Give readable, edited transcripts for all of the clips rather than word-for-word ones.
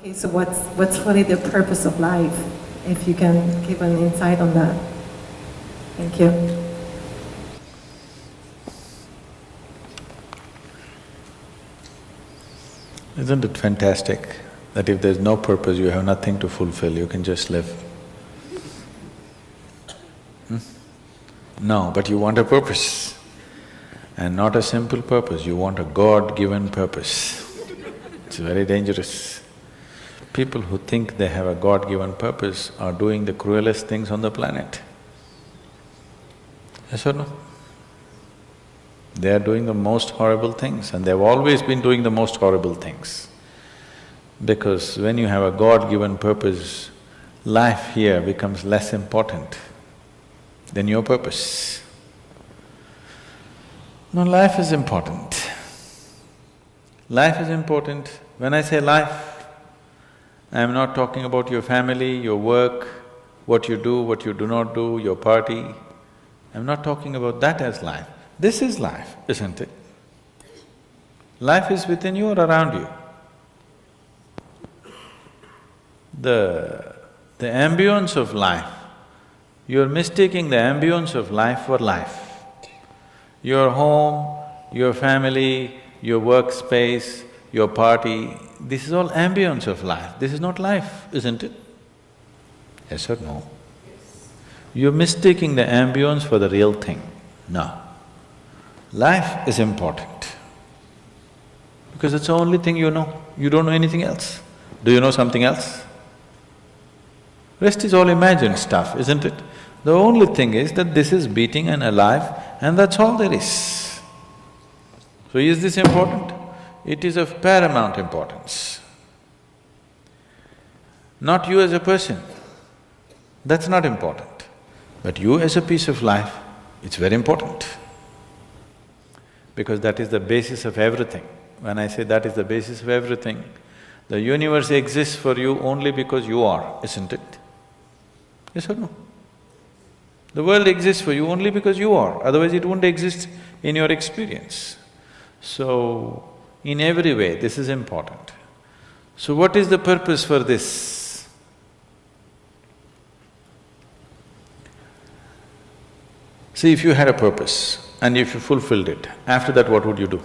Okay, so what's really the purpose of life? If you can give an insight on that. Thank you. Isn't it fantastic that if there's no purpose, you have nothing to fulfill, you can just live? No, but you want a purpose. And not a simple purpose, you want a God-given purpose. It's very dangerous. People who think they have a God-given purpose are doing the cruelest things on the planet. Yes or no? They are doing the most horrible things, and they've always been doing the most horrible things. Because when you have a God-given purpose, life here becomes less important than your purpose. No, life is important. Life is important. When I say life, I am not talking about your family, your work, what you do not do, your party. I'm not talking about that as life. This is life, isn't it? Life is within you or around you. The ambience of life, you're mistaking the ambience of life for life. Your home, your family, your workspace, your party, this is all ambience of life. This is not life, isn't it? Yes or no? You're mistaking the ambience for the real thing. No. Life is important because it's the only thing you know. You don't know anything else. Do you know something else? Rest is all imagined stuff, isn't it? The only thing is that this is beating and alive, and that's all there is. So is this important? It is of paramount importance. Not you as a person, that's not important. But you as a piece of life, it's very important. Because that is the basis of everything. When I say that is the basis of everything, the universe exists for you only because you are, isn't it? Yes or no? The world exists for you only because you are, otherwise it wouldn't exist in your experience. So, in every way, this is important. So what is the purpose for this? See, if you had a purpose and if you fulfilled it, after that what would you do?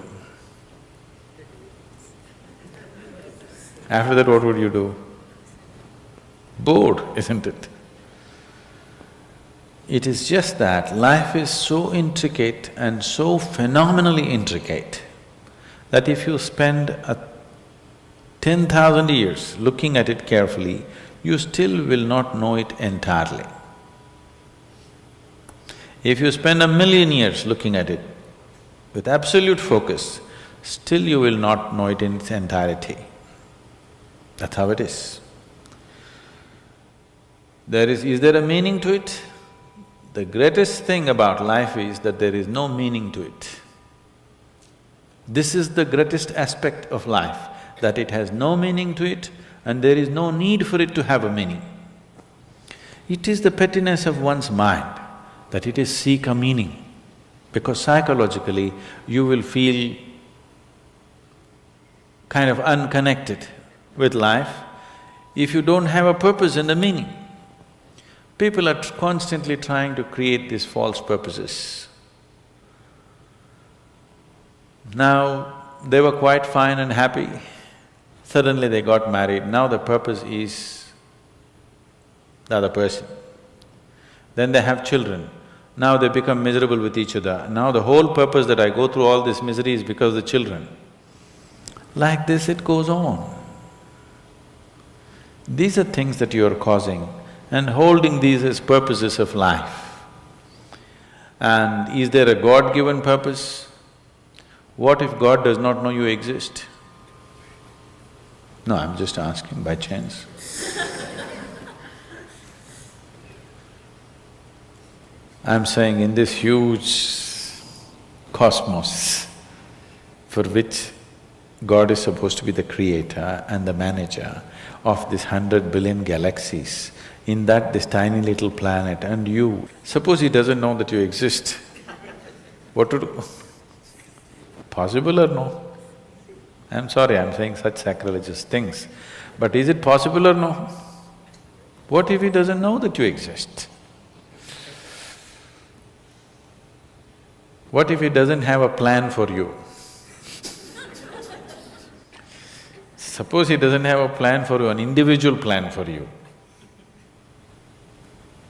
After that what would you do? Bored, isn't it? It is just that life is so intricate and so phenomenally intricate that if you spend 10,000 years looking at it carefully, you still will not know it entirely. If you spend 1,000,000 years looking at it with absolute focus, still you will not know it in its entirety. That's how it is. Is there a meaning to it? The greatest thing about life is that there is no meaning to it. This is the greatest aspect of life, that it has no meaning to it and there is no need for it to have a meaning. It is the pettiness of one's mind that it is seek a meaning, because psychologically you will feel kind of unconnected with life if you don't have a purpose and a meaning. People are constantly trying to create these false purposes. Now, they were quite fine and happy, suddenly they got married, now the purpose is the other person. Then they have children, now they become miserable with each other. Now the whole purpose that I go through all this misery is because of the children. Like this it goes on. These are things that you are causing and holding these as purposes of life. And is there a God-given purpose? What if God does not know you exist? No, I'm just asking by chance. I'm saying in this huge cosmos for which God is supposed to be the creator and the manager of this 100 billion galaxies, in that this tiny little planet and you, suppose he doesn't know that you exist, what to do? Possible or no? I'm sorry, I'm saying such sacrilegious things, but is it possible or no? What if he doesn't know that you exist? What if he doesn't have a plan for you? Suppose he doesn't have a plan for you, an individual plan for you.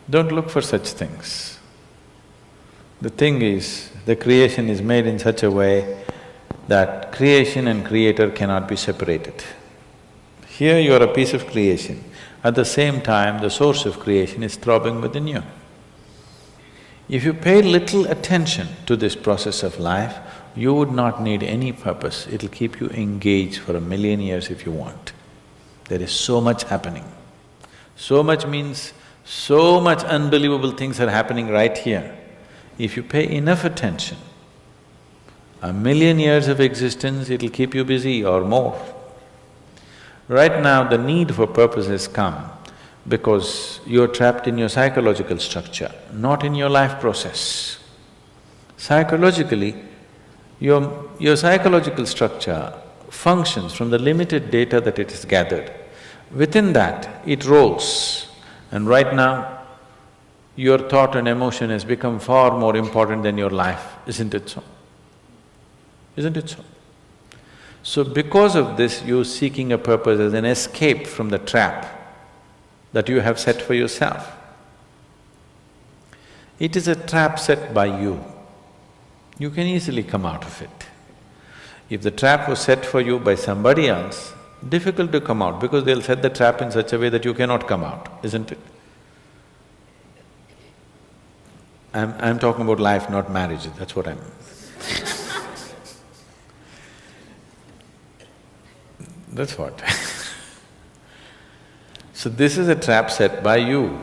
Don't look for such things. The thing is, the creation is made in such a way that creation and creator cannot be separated. Here you are a piece of creation, at the same time the source of creation is throbbing within you. If you pay little attention to this process of life, you would not need any purpose, it'll keep you engaged for 1,000,000 years if you want. There is so much happening. So much means so much unbelievable things are happening right here. If you pay enough attention, 1,000,000 years of existence, it'll keep you busy or more. Right now, the need for purpose has come because you're trapped in your psychological structure, not in your life process. Psychologically, your psychological structure functions from the limited data that it has gathered. Within that, it rolls. And right now, your thought and emotion has become far more important than your life, isn't it so? Isn't it so? So because of this, you're seeking a purpose as an escape from the trap that you have set for yourself. It is a trap set by you. You can easily come out of it. If the trap was set for you by somebody else, difficult to come out because they'll set the trap in such a way that you cannot come out, isn't it? I'm talking about life, not marriage, that's what I'm… That's what. So this is a trap set by you.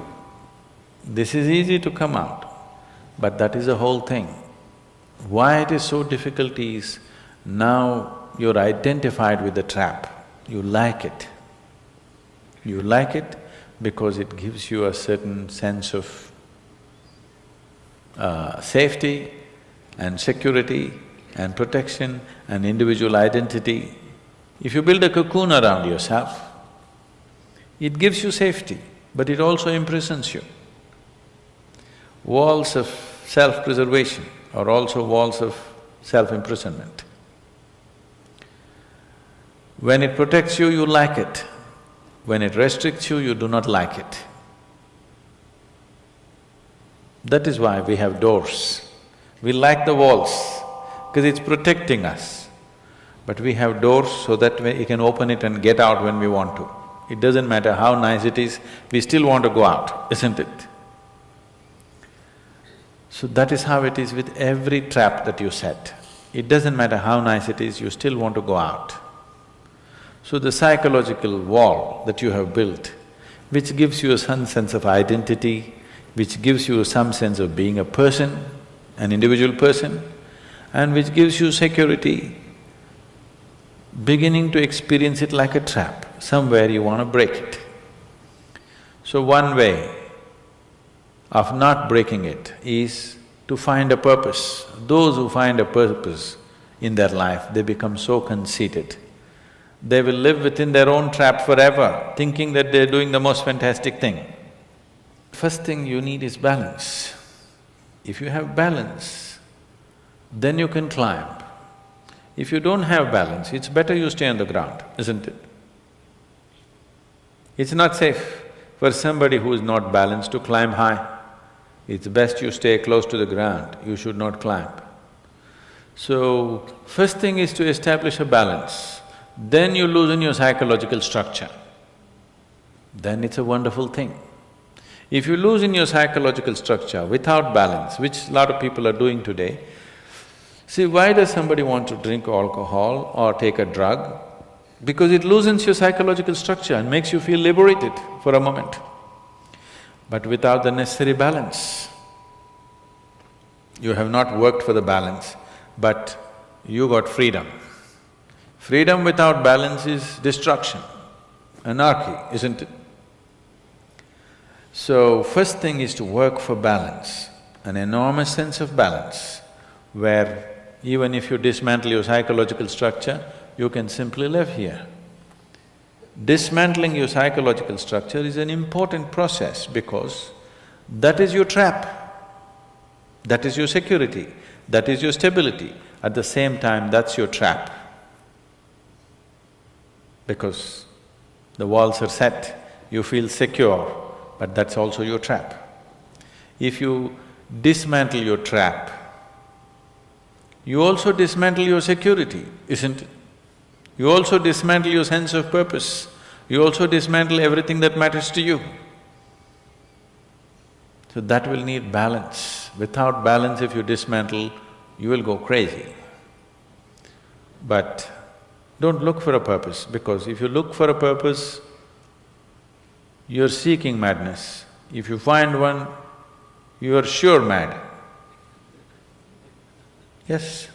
This is easy to come out, but that is the whole thing. Why it is so difficult is, now you're identified with the trap, you like it. You like it because it gives you a certain sense of safety and security and protection and individual identity. If you build a cocoon around yourself, it gives you safety, but it also imprisons you. Walls of self-preservation are also walls of self-imprisonment. When it protects you, you like it. When it restricts you, you do not like it. That is why we have doors. We like the walls, because it's protecting us. But we have doors so that we can open it and get out when we want to. It doesn't matter how nice it is, we still want to go out, isn't it? So that is how it is with every trap that you set. It doesn't matter how nice it is, you still want to go out. So the psychological wall that you have built, which gives you some sense of identity, which gives you some sense of being a person, an individual person, and which gives you security, beginning to experience it like a trap, somewhere you want to break it. So one way of not breaking it is to find a purpose. Those who find a purpose in their life, they become so conceited. They will live within their own trap forever, thinking that they're doing the most fantastic thing. First thing you need is balance. If you have balance, then you can climb. If you don't have balance, it's better you stay on the ground, isn't it? It's not safe for somebody who is not balanced to climb high. It's best you stay close to the ground, you should not climb. So, first thing is to establish a balance, then you loosen your psychological structure. Then it's a wonderful thing. If you loosen your psychological structure without balance, which a lot of people are doing today, see, why does somebody want to drink alcohol or take a drug? Because it loosens your psychological structure and makes you feel liberated for a moment. But without the necessary balance, you have not worked for the balance, but you got freedom. Freedom without balance is destruction, anarchy, isn't it? So, first thing is to work for balance, an enormous sense of balance, where even if you dismantle your psychological structure, you can simply live here. Dismantling your psychological structure is an important process because that is your trap. That is your security, that is your stability. At the same time, that's your trap. Because the walls are set, you feel secure, but that's also your trap. If you dismantle your trap, you also dismantle your security, isn't it? You also dismantle your sense of purpose, you also dismantle everything that matters to you. So that will need balance. Without balance, if you dismantle, you will go crazy. But don't look for a purpose, because if you look for a purpose, you're seeking madness. If you find one, you are sure mad. Yes.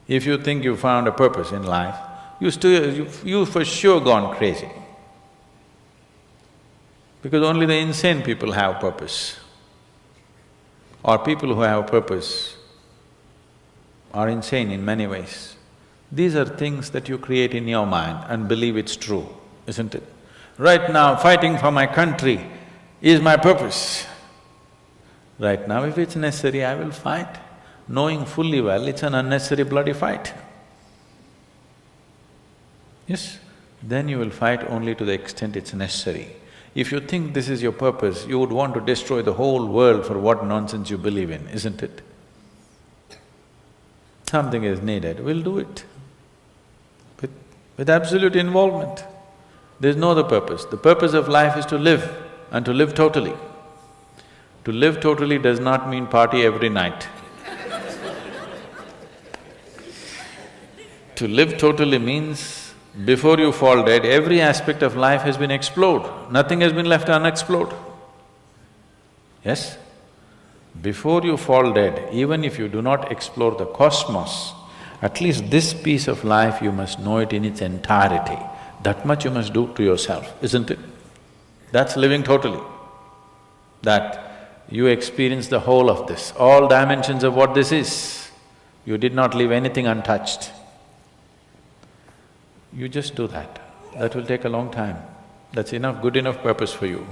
If you think you found a purpose in life, you for sure gone crazy. Because only the insane people have purpose. Or people who have purpose are insane in many ways. These are things that you create in your mind and believe it's true, isn't it? Right now, fighting for my country is my purpose. Right now, if it's necessary, I will fight, knowing fully well it's an unnecessary bloody fight. Yes, then you will fight only to the extent it's necessary. If you think this is your purpose, you would want to destroy the whole world for what nonsense you believe in, isn't it? Something is needed, we'll do it. With absolute involvement. There's no other purpose. The purpose of life is to live, and to live totally. To live totally does not mean party every night. To live totally means before you fall dead, every aspect of life has been explored, nothing has been left unexplored. Yes? Before you fall dead, even if you do not explore the cosmos, at least this piece of life you must know it in its entirety. That much you must do to yourself, isn't it? That's living totally. That you experience the whole of this, all dimensions of what this is. You did not leave anything untouched. You just do that. That will take a long time. That's enough, good enough purpose for you.